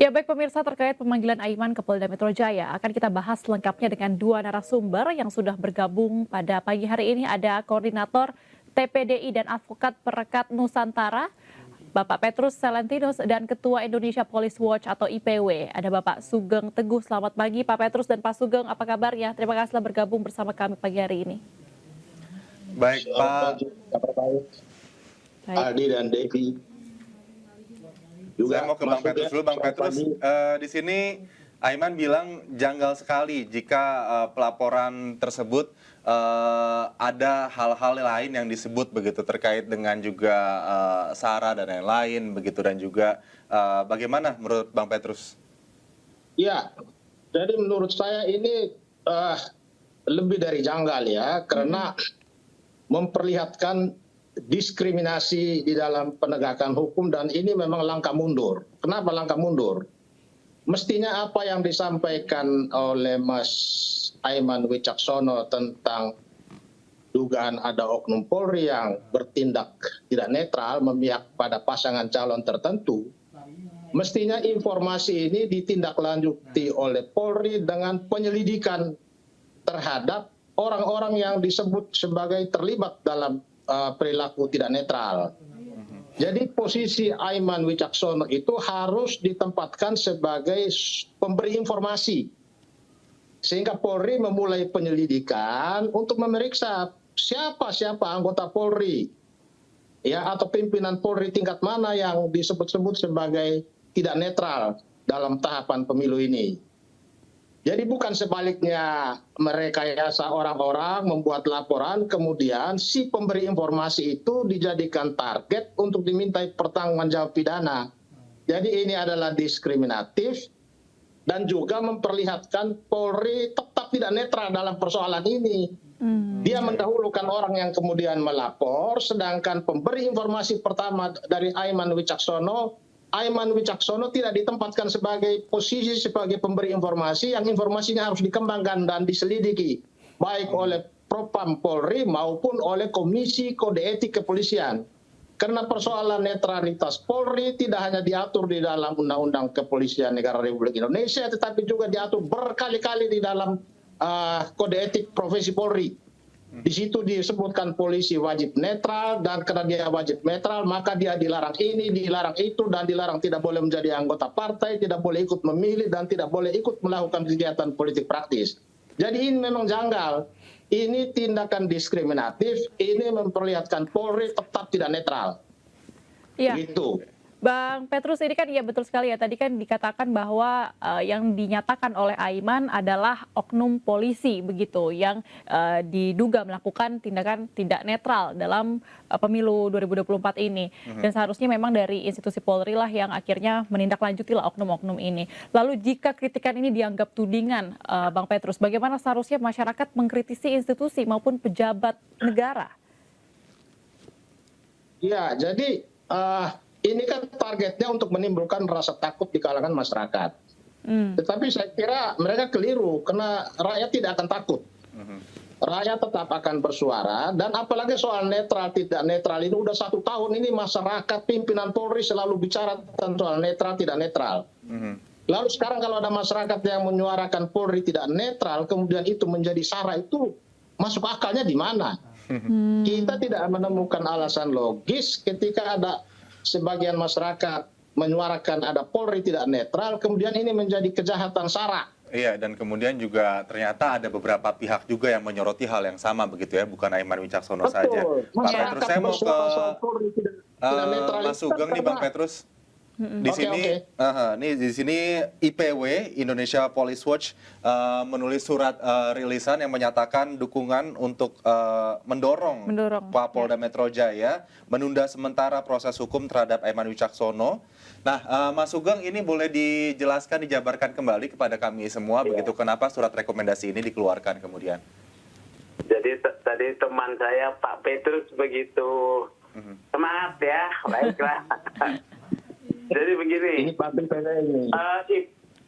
Ya baik pemirsa, terkait pemanggilan Aiman ke Polda Metro Jaya akan kita bahas lengkapnya dengan dua narasumber yang sudah bergabung pada pagi hari ini. Ada Koordinator TPDI dan Advokat Perekat Nusantara, Bapak Petrus Salentinus, dan Ketua Indonesia Police Watch atau IPW. Ada Bapak Sugeng Teguh. Selamat pagi Pak Petrus dan Pak Sugeng, apa kabarnya? Terima kasih telah bergabung bersama kami pagi hari ini. Baik Pak. Kabar baik. Aldi dan Devi. Saya mau ke Bang Petrus dulu. Bang Petrus, di sini Aiman bilang janggal sekali jika pelaporan tersebut ada hal-hal lain yang disebut begitu terkait dengan juga SARA dan lain-lain begitu, dan juga bagaimana menurut Bang Petrus? Ya, jadi menurut saya ini lebih dari janggal ya, karena memperlihatkan diskriminasi di dalam penegakan hukum, dan ini memang langkah mundur. Kenapa langkah mundur? Mestinya apa yang disampaikan oleh Mas Aiman Wicaksono tentang dugaan ada oknum Polri yang bertindak tidak netral memihak pada pasangan calon tertentu, mestinya informasi ini ditindaklanjuti oleh Polri dengan penyelidikan terhadap orang-orang yang disebut sebagai terlibat dalam perilaku tidak netral. Jadi posisi Aiman Wicaksono itu harus ditempatkan sebagai pemberi informasi, sehingga Polri memulai penyelidikan untuk memeriksa siapa anggota Polri ya, atau pimpinan Polri tingkat mana yang disebut-sebut sebagai tidak netral dalam tahapan pemilu ini. Jadi bukan sebaliknya merekayasa orang-orang membuat laporan, kemudian si pemberi informasi itu dijadikan target untuk dimintai pertanggungjawab pidana. Jadi ini adalah diskriminatif dan juga memperlihatkan Polri tetap tidak netral dalam persoalan ini. Dia mendahulukan orang yang kemudian melapor, sedangkan pemberi informasi pertama dari Aiman Wicaksono tidak ditempatkan sebagai posisi sebagai pemberi informasi, yang informasinya harus dikembangkan dan diselidiki baik oleh Propam Polri maupun oleh Komisi Kode Etik Kepolisian. Karena persoalan netralitas Polri tidak hanya diatur di dalam Undang-Undang Kepolisian Negara Republik Indonesia, tetapi juga diatur berkali-kali di dalam Kode Etik Profesi Polri. Di situ disebutkan polisi wajib netral, dan karena dia wajib netral maka dia dilarang ini, dilarang itu, dan dilarang tidak boleh menjadi anggota partai, tidak boleh ikut memilih, dan tidak boleh ikut melakukan kegiatan politik praktis. Jadi ini memang janggal. Ini tindakan diskriminatif, ini memperlihatkan Polri tetap tidak netral. Iya. Begitu. Bang Petrus, ini kan ya betul sekali ya, tadi kan dikatakan bahwa yang dinyatakan oleh Aiman adalah oknum polisi begitu yang diduga melakukan tindakan tidak netral dalam pemilu 2024 ini. Dan seharusnya memang dari institusi Polri lah yang akhirnya menindaklanjuti lah oknum-oknum ini. Lalu jika kritikan ini dianggap tudingan, Bang Petrus, bagaimana seharusnya masyarakat mengkritisi institusi maupun pejabat negara? Ya, jadi ini kan targetnya untuk menimbulkan rasa takut di kalangan masyarakat. Tetapi saya kira mereka keliru, karena rakyat tidak akan takut. Rakyat tetap akan bersuara, dan apalagi soal netral tidak netral ini udah 1 tahun ini masyarakat, pimpinan Polri selalu bicara tentang soal netral tidak netral. Lalu sekarang kalau ada masyarakat yang menyuarakan Polri tidak netral, kemudian itu menjadi SARA, itu masuk akalnya di mana? Kita tidak menemukan alasan logis ketika ada sebagian masyarakat menyuarakan ada Polri tidak netral, kemudian ini menjadi kejahatan SARA. Iya, dan kemudian juga ternyata ada beberapa pihak juga yang menyoroti hal yang sama begitu ya, bukan Aiman Wicaksono saja. Pak Petrus, saya mau ke Mas Sugeng nih, Bang Petrus. Di sini IPW Indonesia Police Watch menulis surat rilisan yang menyatakan dukungan untuk mendorong Polda Metro Jaya menunda sementara proses hukum terhadap Aiman Wicaksono. Nah, Mas Sugeng, ini boleh dijelaskan, dijabarkan kembali kepada kami semua begitu kenapa surat rekomendasi ini dikeluarkan kemudian? Jadi tadi teman saya Pak Petrus begitu semangat ya, baiklah. Jadi begini,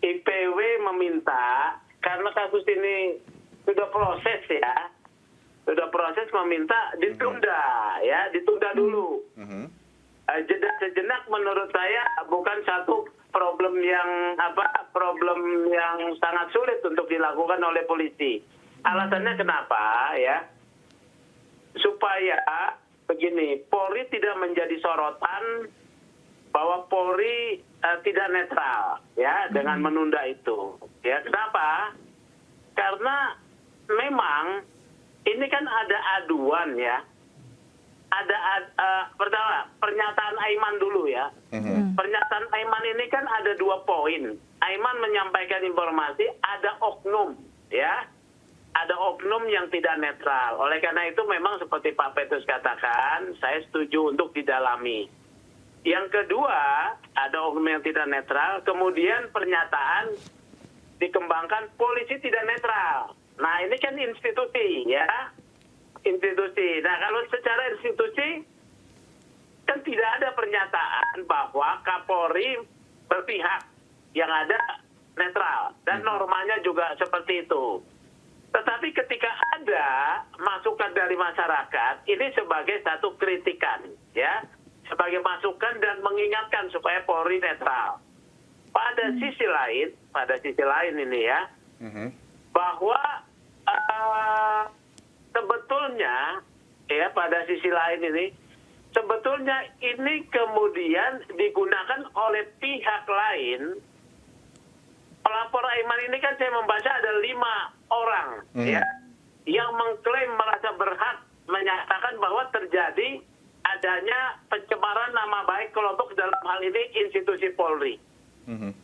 IPW meminta, karena kasus ini sudah proses ya, meminta ditunda ya, ditunda dulu. Jeda sejenak menurut saya bukan satu problem yang sangat sulit untuk dilakukan oleh polisi. Alasannya kenapa ya? Supaya begini, Polri tidak menjadi sorotan bahwa Polri tidak netral ya dengan menunda itu. Ya, kenapa? Karena memang ini kan ada aduan ya. Pertama, pernyataan Aiman dulu ya. Pernyataan Aiman ini kan ada 2 poin. Aiman menyampaikan informasi ada oknum ya. Ada oknum yang tidak netral. Oleh karena itu memang seperti Pak Petrus katakan, saya setuju untuk didalami. Yang kedua, ada oknum yang tidak netral, kemudian pernyataan dikembangkan polisi tidak netral. Nah, ini kan institusi ya. Institusi. Nah, kalau secara institusi kan tidak ada pernyataan bahwa Kapolri berpihak, yang ada netral dan normanya juga seperti itu. Tetapi ketika ada masukan dari masyarakat, ini sebagai satu kritikan, ya, sebagai masukan dan mengingatkan supaya Polri netral. Pada sisi lain ini ya, bahwa sebetulnya ya pada sisi lain ini, sebetulnya ini kemudian digunakan oleh pihak lain. Pelapor Aiman ini kan saya membaca ada 5 orang ya yang mengklaim merasa berhak menyatakan bahwa terjadi adanya pencemaran nama baik kelompok dalam hal ini institusi Polri.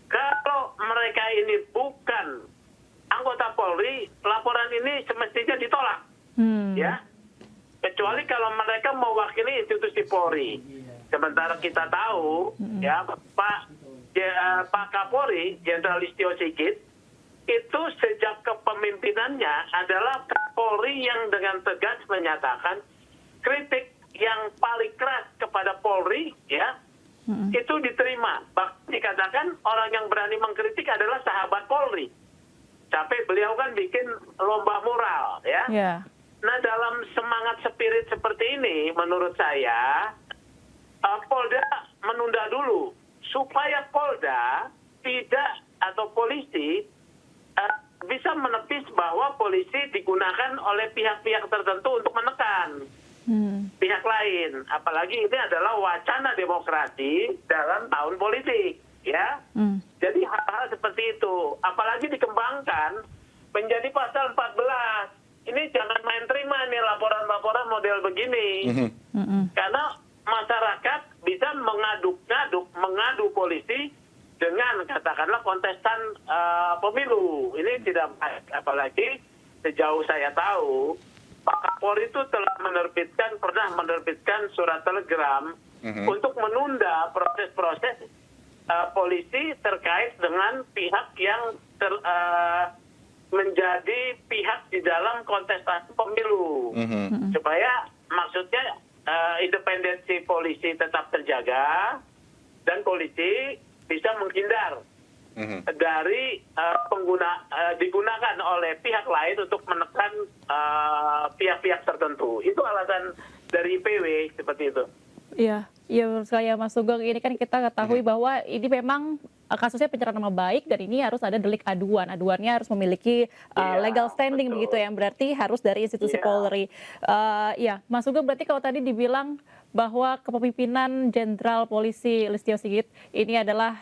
Kalau mereka ini bukan anggota Polri, laporan ini semestinya ditolak. Ya. Kecuali kalau mereka mewakili institusi Polri. Sementara kita tahu ya Pak Kapolri, Jenderal Listio Sigit, itu sejak kepemimpinannya adalah Kapolri yang dengan tegas menyatakan kritik yang paling keras kepada Polri, ya, itu diterima. Bahkan dikatakan orang yang berani mengkritik adalah sahabat Polri. Sampai beliau kan bikin lomba moral, ya. Yeah. Nah, dalam semangat spirit seperti ini, menurut saya, Polda menunda dulu supaya Polda tidak atau polisi bisa menepis bahwa polisi digunakan oleh pihak-pihak tertentu untuk menekan pihak lain. Apalagi ini adalah wacana demokrasi dalam tahun politik, ya. Jadi hal-hal seperti itu, apalagi dikembangkan menjadi pasal 14. Ini jangan main terima nih laporan-laporan model begini, karena masyarakat bisa mengadu polisi dengan katakanlah kontestan pemilu. Ini tidak baik. Apalagi sejauh saya tahu Pak Kapolri itu pernah menerbitkan surat telegram untuk menunda proses-proses polisi terkait dengan pihak yang menjadi pihak di dalam kontestasi pemilu, supaya maksudnya independensi polisi tetap terjaga dan polisi bisa menghindar dari digunakan oleh pihak lain untuk menekan pihak-pihak tertentu. Itu alasan dari IPW seperti itu. Iya, menurut saya Mas Sugeng, ini kan kita ketahui bahwa ini memang kasusnya pencemaran nama baik dan ini harus ada delik aduan. Aduannya harus memiliki legal standing, betul, begitu ya, yang berarti harus dari institusi Polri. Ya, Mas Sugeng, berarti kalau tadi dibilang bahwa kepemimpinan Jenderal Polisi Listio Sigit ini adalah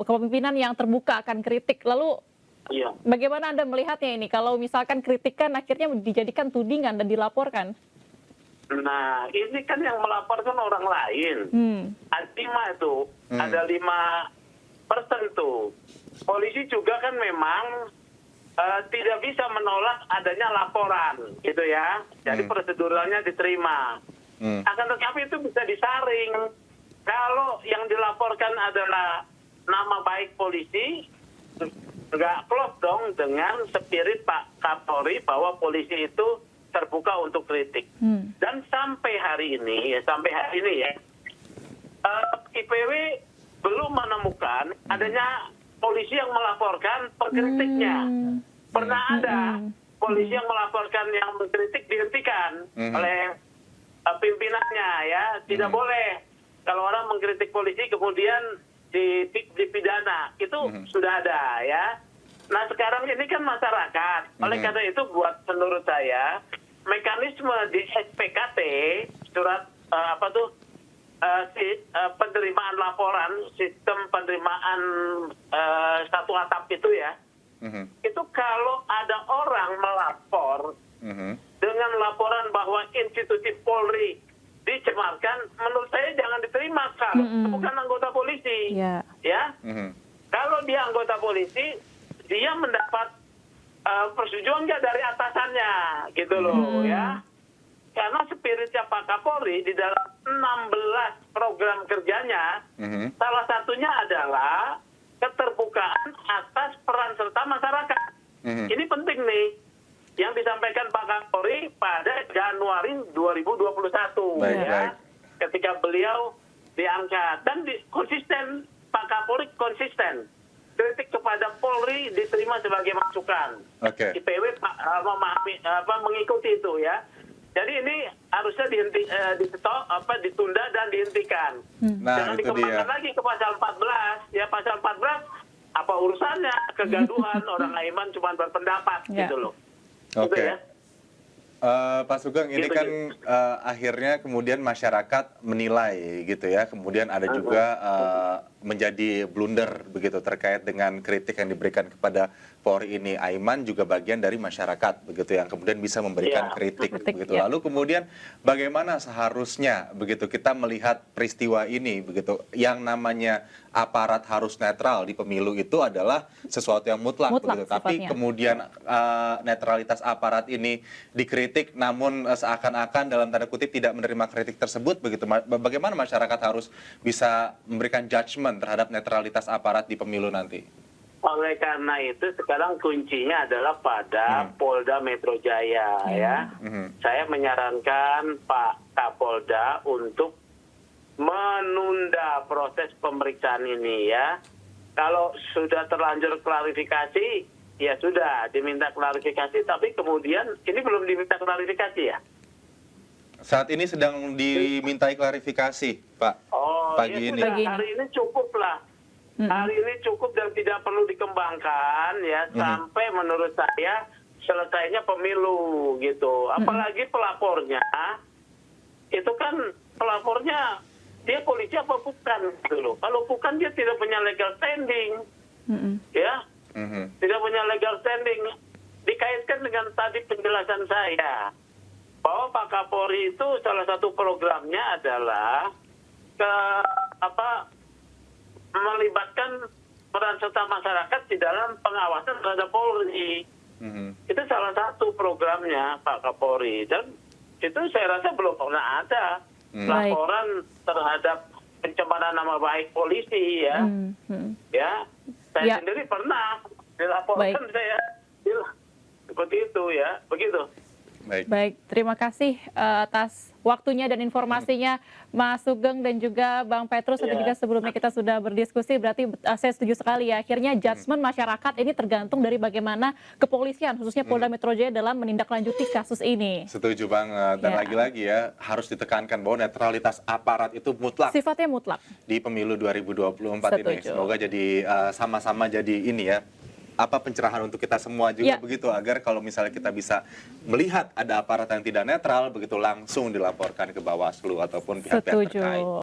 kepemimpinan yang terbuka akan kritik. Lalu bagaimana Anda melihatnya ini? Kalau misalkan kritikan akhirnya dijadikan tudingan dan dilaporkan? Nah, ini kan yang melaporkan orang lain. Ada 5% tuh. Polisi juga kan memang tidak bisa menolak adanya laporan, gitu ya. Jadi proseduralnya diterima. Akan tetapi itu bisa disaring. Kalau yang dilaporkan adalah nama baik polisi, nggak klop dong dengan spirit Pak Kapolri bahwa polisi itu terbuka untuk kritik. Dan sampai hari ini ya, IPW belum menemukan adanya polisi yang melaporkan pengkritiknya. Pernah ada polisi yang melaporkan yang mengkritik dihentikan oleh pimpinannya, ya. Tidak boleh kalau orang mengkritik polisi kemudian dipidana. Itu sudah ada ya. Nah sekarang ini kan masyarakat. Oleh karena itu menurut saya mekanisme di SPKT surat penerimaan laporan sistem penerimaan satu atap itu ya. Itu kalau ada orang melapor dengan laporan bahwa institusi Polri dicemarkan, menurut saya jangan diterima kalau bukan anggota polisi. Ya. Kalau dia anggota polisi, dia mendapat persetujuannya dari atasannya, gitu loh ya. Karena spiritnya Pak Kapolri di dalam 16 program kerjanya, salah satunya adalah keterbukaan atas peran serta masyarakat. Ini penting nih, yang disampaikan Pak Kapolri pada Januari 2021 ya, ketika beliau diangkat dan konsisten, Pak Kapolri konsisten. Kritik kepada Polri diterima sebagai masukan. IPW mengikuti itu ya. Jadi ini harusnya ditunda dan dihentikan. Jangan dikembangkan lagi ke pasal 14. Ya pasal 14 apa urusannya kegaduhan orang Aiman cuma berpendapat gitu loh. Gitu ya. Pak Sugeng, ini kan akhirnya kemudian masyarakat menilai gitu ya, kemudian ada juga menjadi blunder begitu terkait dengan kritik yang diberikan kepada Polri ini. Aiman juga bagian dari masyarakat begitu yang kemudian bisa memberikan kritik begitu. Lalu kemudian bagaimana seharusnya begitu kita melihat peristiwa ini begitu, yang namanya aparat harus netral di pemilu itu adalah sesuatu yang mutlak begitu. Tapi kemudian netralitas aparat ini dikritik namun seakan-akan dalam tanda kutip tidak menerima kritik tersebut begitu. Bagaimana masyarakat harus bisa memberikan judgement terhadap netralitas aparat di pemilu nanti? Oleh karena itu sekarang kuncinya adalah pada Polda Metro Jaya ya. Saya menyarankan Pak Kapolda untuk menunda proses pemeriksaan ini ya. Kalau sudah terlanjur klarifikasi, ya sudah diminta klarifikasi, tapi kemudian ini belum diminta klarifikasi ya. Saat ini sedang dimintai klarifikasi, Pak. Pagi ya ini. Sudah, hari ini cukup lah. Hari ini cukup dan tidak perlu dikembangkan ya sampai menurut saya selesainya pemilu gitu. Apalagi pelapornya itu kan pelapornya dia polisi apa bukan gitu loh. Kalau bukan dia tidak punya legal standing. Ya. Tidak punya legal standing. Dikaitkan dengan tadi penjelasan saya bahwa Pak Kapolri itu salah satu programnya adalah melibatkan peran serta masyarakat di dalam pengawasan terhadap Polri. Itu salah satu programnya Pak Kapolri, dan itu saya rasa belum pernah ada laporan terhadap pencemaran nama baik polisi ya. Ya, saya sendiri pernah dilaporkan saya seperti itu ya, begitu. Baik, terima kasih atas waktunya dan informasinya Mas Sugeng dan juga Bang Petrus. Atau juga sebelumnya kita sudah berdiskusi, berarti saya setuju sekali ya. Akhirnya judgement masyarakat ini tergantung dari bagaimana kepolisian, khususnya Polda Metro Jaya dalam menindaklanjuti kasus ini. Setuju banget. Dan lagi-lagi ya, harus ditekankan bahwa netralitas aparat itu mutlak. Sifatnya mutlak. Di pemilu 2024 ini. Semoga jadi sama-sama jadi ini ya, pencerahan untuk kita semua juga begitu, agar kalau misalnya kita bisa melihat ada aparat yang tidak netral begitu langsung dilaporkan ke Bawaslu ataupun pihak-pihak terkait.